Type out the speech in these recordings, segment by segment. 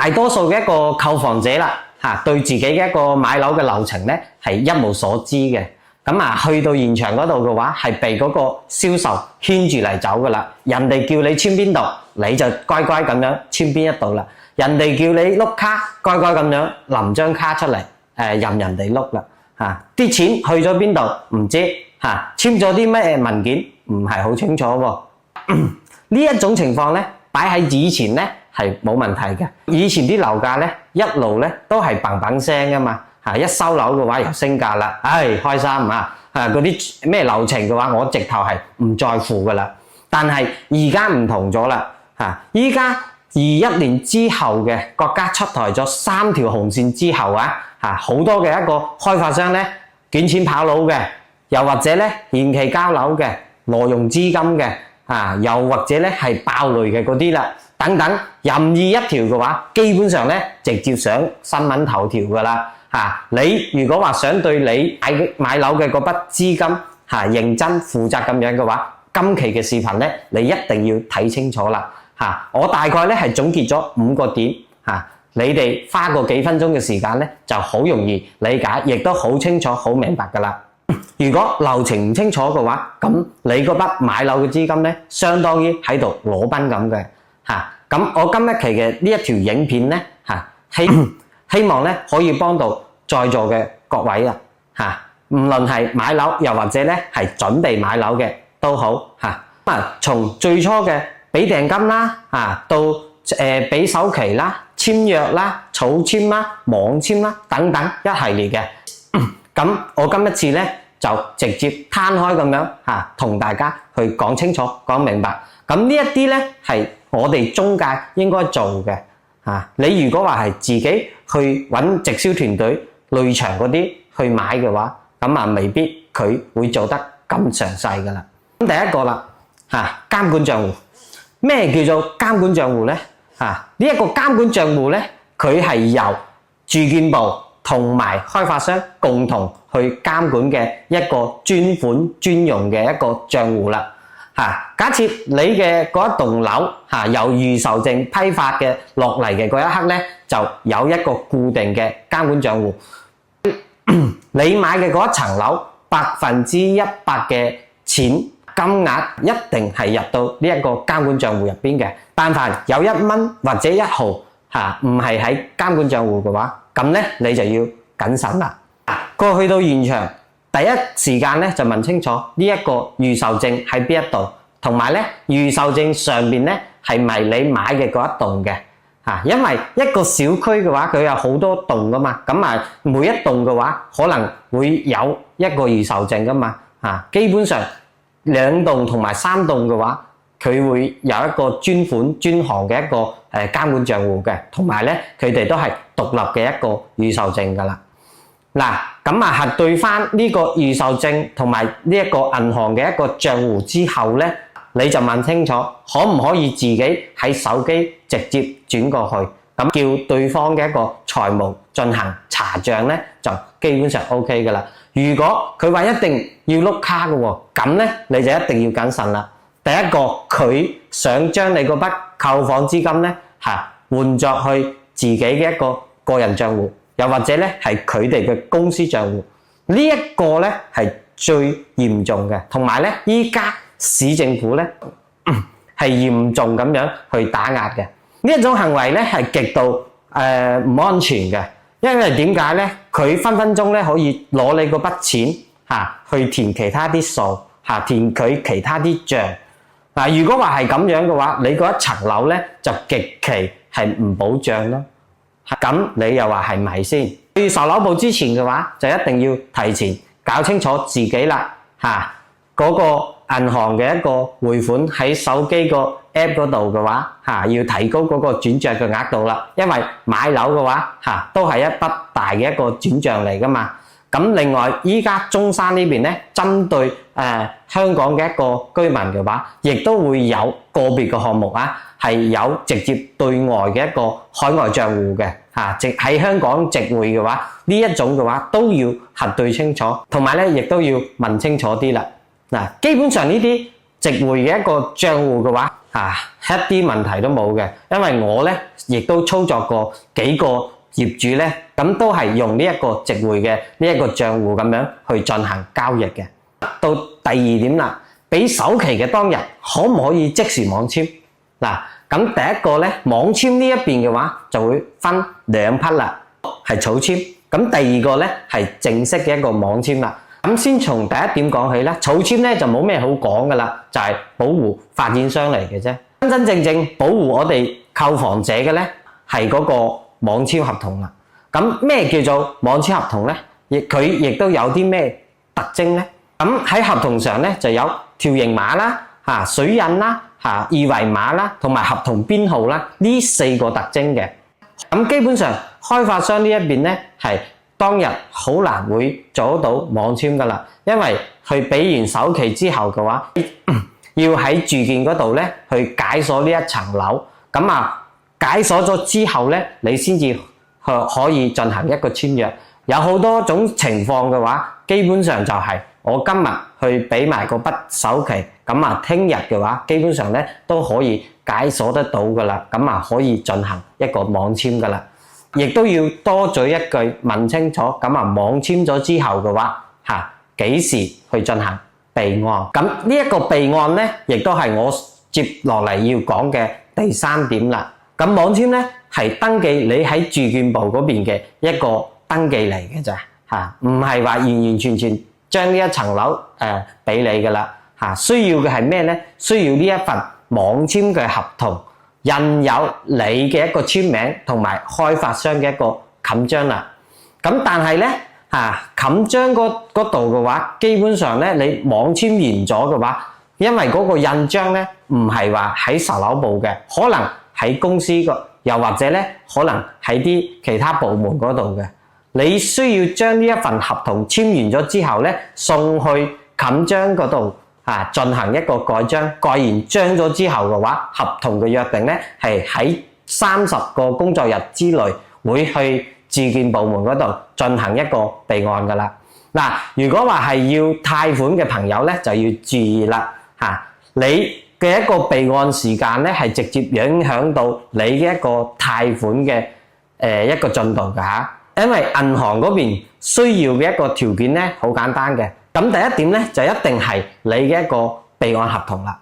大多數嘅一個購房者啦，對自己嘅一個買樓嘅流程咧係一無所知嘅。咁去到現場嗰度嘅話，係被嗰個銷售牽住嚟走噶啦。人哋叫你簽邊度，你就乖乖咁樣簽邊一度啦。人哋叫你碌卡，乖乖咁樣臨張卡出嚟，任人哋碌啦。啲錢去咗邊度唔知，簽咗啲咩文件唔係好清楚喎。呢一種情況咧，擺喺以前咧係冇問題嘅。以前啲樓價咧一路咧都係砰砰聲噶嘛。一收樓嘅話又升價啦，開心啊！嗰啲咩流程嘅話，我直頭係唔在乎噶啦。但係而家唔同咗啦，依家21年之後嘅國家出台咗3條紅線之後好多嘅一個開發商咧捲錢跑佬嘅，又或者咧延期交樓嘅、挪用資金嘅，又或者咧係爆雷嘅嗰啲啦，等等任意一條嘅話，基本上咧直接上新聞頭條噶啦。你如果話想對你買樓嘅嗰筆資金認真負責咁樣嘅話，今期嘅視頻咧你一定要睇清楚啦。我大概咧係總結咗5個點，你哋花個幾分鐘嘅時間咧就好容易理解，亦都好清楚好明白噶啦。如果流程唔清楚嘅話，咁你嗰筆買樓嘅資金咧相當於喺度裸奔咁嘅。咁我今一期嘅呢一條影片咧希望咧可以幫到在座嘅各位啦，無論係買樓又或者咧係準備買樓嘅都好，從最初嘅俾訂金啦，到俾首期啦、簽約啦、草簽啦、網簽啦等等一系列嘅。咁我今一次咧就直接攤開咁樣同大家去講清楚、講明白。咁呢一啲咧係我哋中介應該做嘅。你如果話係自己去揾直銷團隊內場嗰啲去買嘅話，咁未必佢會做得咁詳細噶啦。咁第一個啦，監管賬戶。咩叫做監管賬戶咧？呢一個監管賬戶咧，佢係由住建部同埋開發商共同去監管嘅一個專款專用嘅一個賬戶啦。假設你嘅嗰一棟樓由預售證批發嘅落嚟嘅嗰一刻咧，就有一個固定嘅監管賬戶。你買嘅嗰一層樓100%嘅錢金額一定係入到呢一個監管賬戶入邊嘅。但凡有1蚊或者1毫唔係喺監管賬戶嘅話，咁咧你就要謹慎啦。過去到現場，第一時間咧就問清楚呢一個預售證喺邊一度，同埋咧預售證上邊咧係咪你買嘅嗰一棟嘅。因為一個小區嘅話，佢有好多棟噶嘛，咁每一棟嘅話可能會有一個預售證噶嘛。基本上2棟同埋3棟嘅話，佢會有一個專款專項嘅一個監管賬戶嘅，同埋咧佢哋都係獨立嘅一個預售證噶啦。咁核對翻呢個預售證同埋呢一個銀行嘅一個賬戶之後咧，你就問清楚可唔可以自己喺手機直接轉過去，咁叫對方嘅一個財務進行查賬咧，就基本上 OK 噶啦。如果佢話一定要碌卡嘅喎，咁咧你就一定要謹慎啦。第一個，佢想將你嗰筆購房資金咧換作去自己嘅一個個人賬戶，又或者咧係佢哋嘅公司賬戶，呢一個咧係最嚴重嘅。同埋咧依家市政府咧係嚴重咁樣去打壓嘅。呢一種行為咧係極度唔安全嘅，因為點解咧？佢分分鐘咧可以攞你嗰筆錢去填其他啲數填佢其他啲賬。如果話係咁樣嘅話，你嗰一層樓咧就極其係唔保障咯。咁你又話係咪先？去售樓部之前嘅話，就一定要提前搞清楚自己啦。嗰個銀行嘅一個匯款喺手機個 app 嗰度嘅話，要提高嗰個轉賬嘅額度啦。因為買樓嘅話，都係一筆大嘅一個轉賬嚟噶嘛。咁另外，依家中山呢邊咧，針對香港嘅一個居民嘅話，亦都會有個別嘅項目係有直接對外嘅一個海外賬戶嘅，直喺香港直匯嘅話，呢一種嘅話都要核對清楚，同埋咧亦都要問清楚啲啦。基本上呢啲直匯嘅一個賬戶嘅話，一啲問題都冇嘅，因為我咧亦都操作過幾個業主咧，咁都係用呢一個直匯嘅呢一個賬戶咁樣去進行交易嘅。到第二點啦，俾首期嘅當日可唔可以即時網簽？嗱，咁第一個咧網簽呢一邊嘅話就會分兩批啦，係草簽。咁第二個咧係正式嘅一個網簽啦。咁先從第一點講起啦，草簽咧就冇咩好講噶啦，就係保護發展商嚟嘅啫。真真正正保護我哋購房者嘅咧係嗰個網簽合同啦。咁咩叫做網簽合同咧？佢亦都有啲咩特徵咧？咁喺合同上咧就有條形碼啦、水印啦、二維碼啦，同埋合同編號啦，呢4個特徵嘅。咁基本上開發商呢一邊咧係當日好難會做得到網簽噶啦，因為佢俾完首期之後嘅話，要喺住建嗰度咧去解鎖呢一層樓，咁解鎖咗之後咧，你先至可以進行一個簽約。有好多種情況嘅話，基本上就係我今日去俾埋嗰筆首期，咁聽日嘅話，基本上咧都可以解鎖得到噶啦，咁可以進行一個網簽噶啦。亦都要多嘴一句問清楚，咁網簽咗之後嘅話，幾時去進行備案？咁呢一個備案咧，亦都係我接落嚟要講嘅第3點啦。咁網簽咧係登記你喺住建部嗰邊嘅一個登記嚟嘅咋，唔係話完完全全將呢一層樓俾你噶啦。需要嘅係咩咧？需要呢一份網簽嘅合同，印有你嘅一個簽名同埋開發商嘅一個冚章啦。咁但係咧冚章嗰度嘅話，基本上咧你網簽完咗嘅話，因為嗰個印章咧唔係話喺售樓部嘅，可能喺公司個，又或者咧可能喺啲其他部門嗰度嘅。你需要將呢一份合同簽完咗之後咧，送去冚章嗰度進行一個蓋章，蓋完章咗之後嘅話，合同嘅約定咧係喺30個工作日之內會去住建部門嗰度進行一個備案噶啦。嗱，如果話係要貸款嘅朋友咧，就要注意啦你嘅一個備案時間咧係直接影響到你嘅一個貸款嘅一個進度噶因為銀行嗰邊需要嘅一個條件咧好簡單嘅。咁第一點咧就一定係你嘅一個備案合同啦。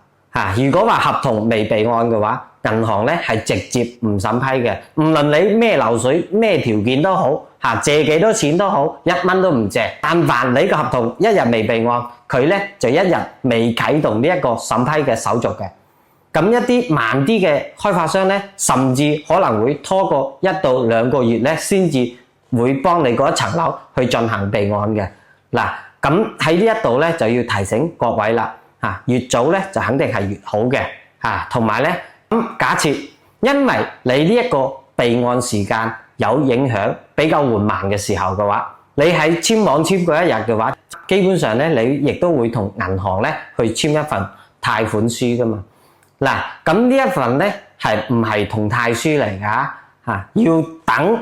如果話合同未備案嘅話，銀行咧係直接唔審批嘅，唔論你咩流水咩條件都好，借幾多錢都好，1蚊都唔借。但凡你個合同一日未備案，佢咧就一日未啟動呢一個審批嘅手續嘅。咁一啲慢啲嘅開發商咧，甚至可能會拖過1到2個月咧，先至會幫你嗰一層樓去進行備案嘅。嗱，咁喺呢一度咧就要提醒各位啦，越早咧就肯定係越好嘅，同埋咧咁假設因為你呢一個備案時間有影響比較緩慢嘅時候嘅話，你喺簽網簽嗰一日嘅話，基本上咧你亦都會同銀行咧去簽一份貸款書噶嘛。嗱，咁呢一份咧係唔係同貸書嚟噶？要等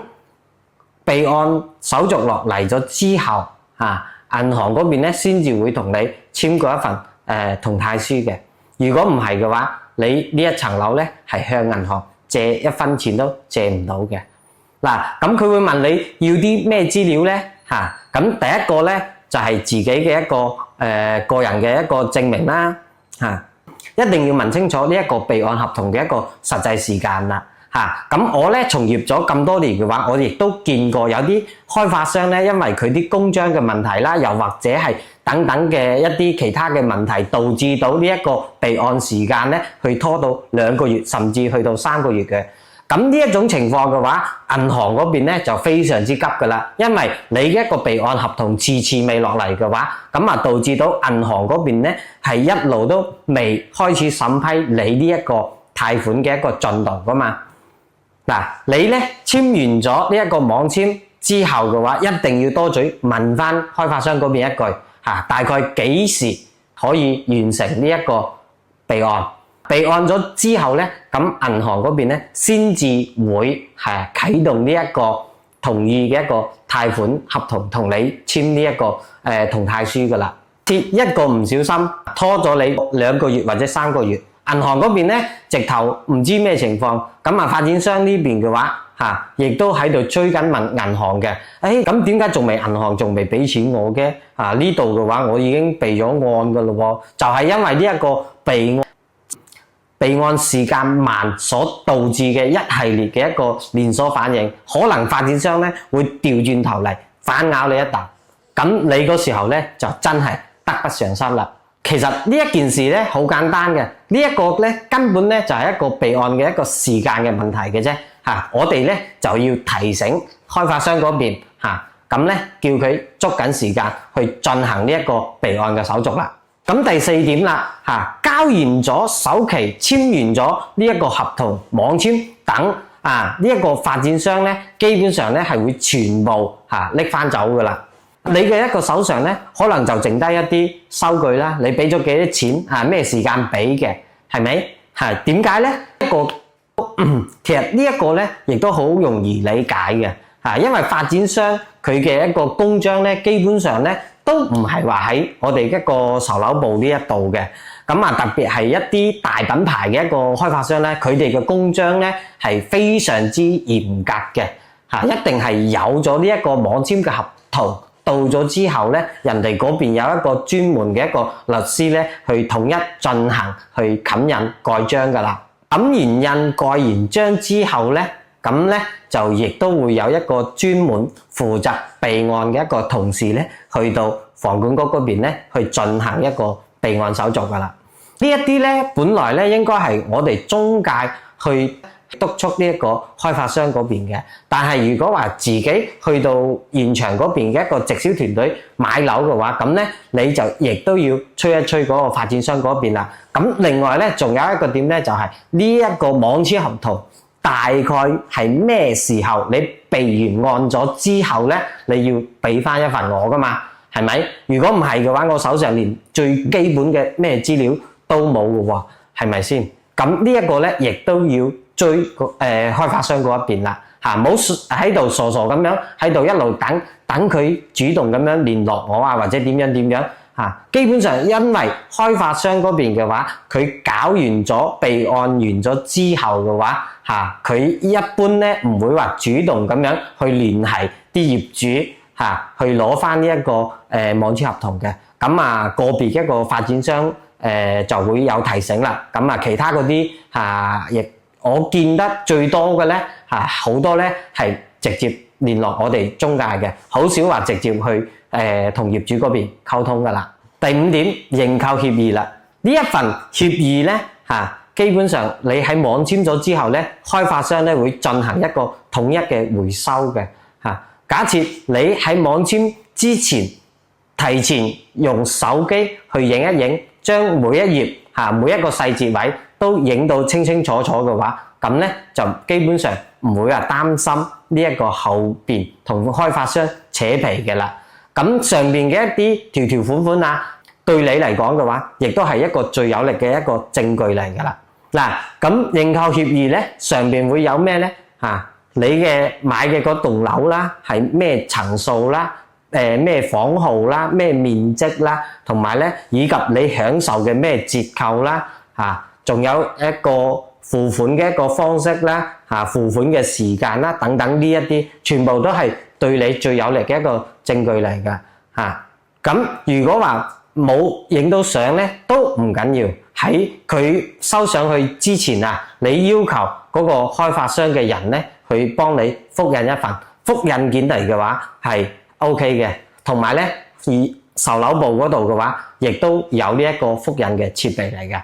備案手續落嚟咗之後，銀行嗰邊咧先至會同你簽過一份同貸書嘅。如果唔係嘅話，你呢一層樓咧係向銀行借1分錢都借唔到嘅。嗱，咁佢會問你要啲咩資料咧？咁第一個咧就係自己嘅一個個人嘅一個證明啦。一定要問清楚呢一個備案合同嘅一個實際時間啦。咁我咧從業咗咁多年嘅話，我亦都見過有啲開發商咧，因為佢啲公章嘅問題啦，又或者係等等嘅一啲其他嘅問題，導致到呢一個備案時間咧，去拖到2個月，甚至去到3個月嘅。咁呢一種情況嘅話，銀行嗰邊咧就非常之急噶啦，因為你嘅一個備案合同遲遲未落嚟嘅話，咁導致到銀行嗰邊咧係一路都未開始審批你呢一個貸款嘅一個進度噶嘛。嗱，你咧簽完咗呢一個網簽之後嘅話，一定要多嘴問翻開發商嗰邊一句，大概幾時可以完成呢一個備案？備案咗之後咧，咁銀行嗰邊咧先至會啟動呢一個同意嘅一個貸款合同，同你簽呢一個同貸書噶啦。一個唔小心拖咗你2個月或者3個月，銀行嗰邊咧直頭唔知咩情況，咁啊發展商呢邊嘅話亦都喺度追緊問銀行嘅，咁點解銀行仲未俾錢我嘅？呢度嘅話我已經備咗案㗎咯喎，就係因為呢一個備案時間慢所導致嘅一系列嘅一個連鎖反應，可能發展商咧會調轉頭嚟反咬你一啖，咁你嗰時候咧就真係得不償失啦。其實呢一件事咧好簡單嘅，呢一個咧根本咧就係一個備案嘅一個時間嘅問題嘅啫。我哋咧就要提醒開發商嗰邊咁咧叫佢捉緊時間去進行呢一個備案嘅手續啦。咁第四點啦，交完咗首期，簽完咗呢一個合同網簽等呢一個發展商咧，基本上咧係會全部拎翻走噶啦。你嘅一個手上咧，可能就剩低一啲收據啦，你俾咗幾多錢咩時間俾嘅，係咪？點解咧？其實呢一個咧，亦都好容易理解嘅因為發展商佢嘅一個公章咧，基本上咧都唔係話喺我哋一個售樓部呢一度嘅。咁特別係一啲大品牌嘅一個開發商咧，佢哋嘅公章咧係非常之嚴格嘅一定係有咗呢一個網簽嘅合同到咗之後咧，人哋嗰邊有一個專門嘅一個律師咧去統一進行去冚印蓋章噶啦。冚完印蓋完章之後咧，咁咧就亦都會有一個專門負責備案嘅一個同事咧，去到房管局嗰邊咧去進行一個備案手續噶啦。呢一啲咧，本來咧應該係我哋中介去督促呢一個開發商嗰邊嘅，但係如果話自己去到現場嗰邊嘅一個直銷團隊買樓嘅話，咁咧你就亦都要催一催嗰個發展商嗰邊啦。咁另外咧，仲有一個點咧，就係呢一個網簽合同大概係咩時候你備完案咗之後咧，你要俾翻一份我噶嘛，係咪？如果唔係嘅話，我手上連最基本嘅咩資料都冇嘅喎，係咪先？咁呢一個咧，亦都要追開發商嗰一邊啦，唔好喺度傻傻咁樣喺度一路等佢主動咁樣聯絡我或者點樣基本上因為開發商嗰邊嘅話，佢搞完咗備案完咗之後嘅話佢一般咧唔會話主動咁樣去聯繫啲業主去攞翻呢一個網簽合同嘅。咁個別一個發展商就會有提醒啦。咁其他嗰啲亦我見得最多嘅咧好多咧係直接聯絡我哋中介嘅，好少話直接去同業主嗰邊溝通噶啦。第五點，認購協議啦。呢一份協議咧基本上你喺網簽咗之後咧，開發商咧會進行一個統一嘅回收嘅假設你喺網簽之前提前用手機去影一影，將每一頁每一個細節位都影到清清楚楚嘅話，咁咧就基本上唔會話擔心呢一個後邊同開發商扯皮嘅啦。咁上邊嘅一啲條條款對你嚟講嘅話，亦都係一個最有力嘅一個證據嚟噶啦。咁認購協議咧上邊會有咩咧？你嘅買嘅嗰棟樓啦，係咩層數啦？咩房號啦？咩面積啦？同埋咧，以及你享受嘅咩折扣啦？仲有一個付款嘅一個方式啦，付款嘅時間啦，等等呢一啲，全部都係對你最有力嘅一個證據嚟㗎。咁如果話冇影到相咧，都唔緊要。喺佢收上去之前你要求嗰個開發商嘅人咧，去幫你複印一份複印件嚟嘅話，係 OK 嘅。同埋咧，而售樓部嗰度嘅話，亦都有呢一個複印嘅設備嚟嘅。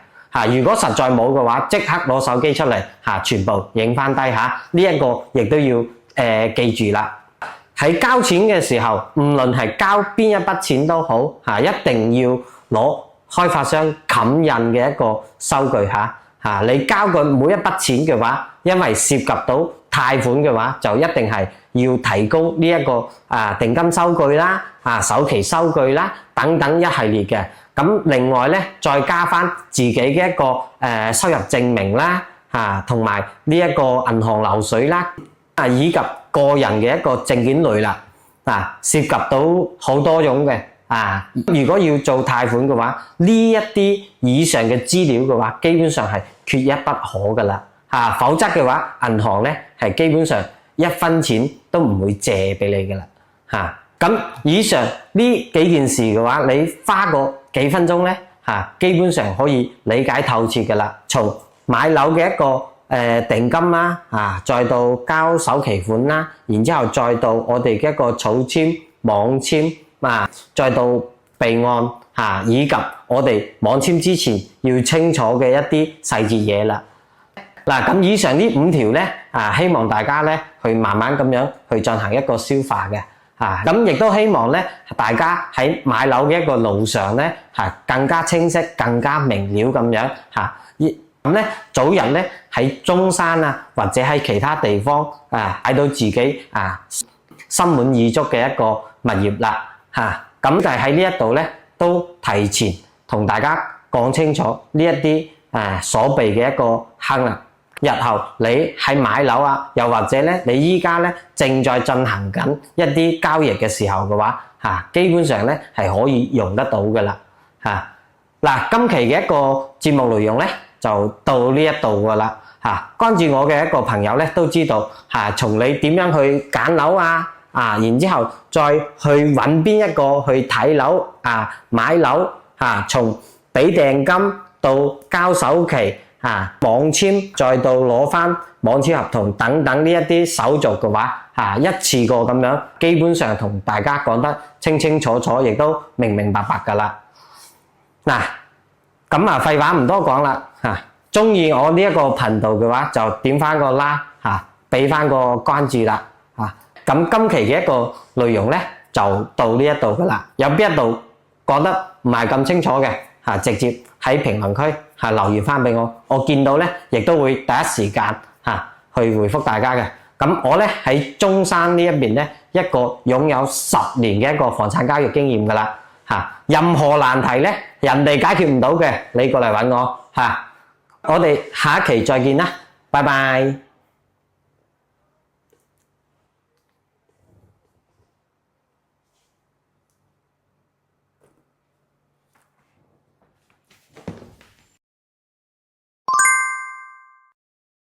如果實在冇嘅話，即刻攞手機出嚟全部影翻低呢一個亦都要記住啦。喺交錢嘅時候，無論係交邊一筆錢都好一定要攞開發商冚印嘅一個收據你交過每一筆錢嘅話，因為涉及到貸款嘅話，就一定係要提供呢一個定金收據啦、首期收據啦等等一系列嘅。咁另外咧，再加翻自己嘅一個收入證明啦，同埋呢一個銀行流水啦，以及個人嘅一個證件類啦，涉及到好多種嘅如果要做貸款嘅話，呢一啲以上嘅資料嘅話，基本上係缺一不可噶啦否則嘅話，銀行咧係基本上一分錢都唔會借俾你噶啦咁以上呢幾件事嘅話，你花個幾分鐘咧基本上可以理解透徹噶啦。從買樓嘅一個定金啦再到交首期款啦，然之後再到我哋嘅一個草簽、網簽再到備案以及我哋網簽之前要清楚嘅一啲細節嘢啦。咁以上呢5條咧希望大家咧去慢慢咁樣去進行一個消化嘅咁亦都希望咧大家喺買樓嘅一個路上咧更加清晰、更加明了咁樣咁咧早日咧喺中山或者喺其他地方睇到自己心滿意足嘅一個物業啦咁就喺呢一度咧都提前同大家講清楚呢一啲所避嘅一個坑啦。日後你喺買樓又或者咧你依家咧正在進行緊一啲交易嘅時候嘅話基本上咧係可以用得到噶啦今期嘅一個節目內容咧就到呢一度噶啦關注我嘅一個朋友咧都知道從你點樣去揀樓然之後再去揾邊一個去睇樓買樓從俾訂金到交首期網簽再到攞翻網簽合同等等呢一啲手續嘅話一次過咁樣基本上同大家講得清清楚楚，亦都明明白白噶啦。咁廢話唔多講啦中意我呢一個頻道嘅話就點翻個啦俾翻個關注啦咁今期嘅一個內容咧就到呢一度噶啦。有邊一度覺得唔係咁清楚嘅直接喺評論區留言翻俾我，我見到咧亦都會第一時間去回覆大家嘅。咁我咧喺中山呢一邊咧一個擁有10年嘅一個房產交易經驗噶啦任何難題咧人哋解決唔到嘅，你過嚟揾我我哋下一期再見啦，拜拜。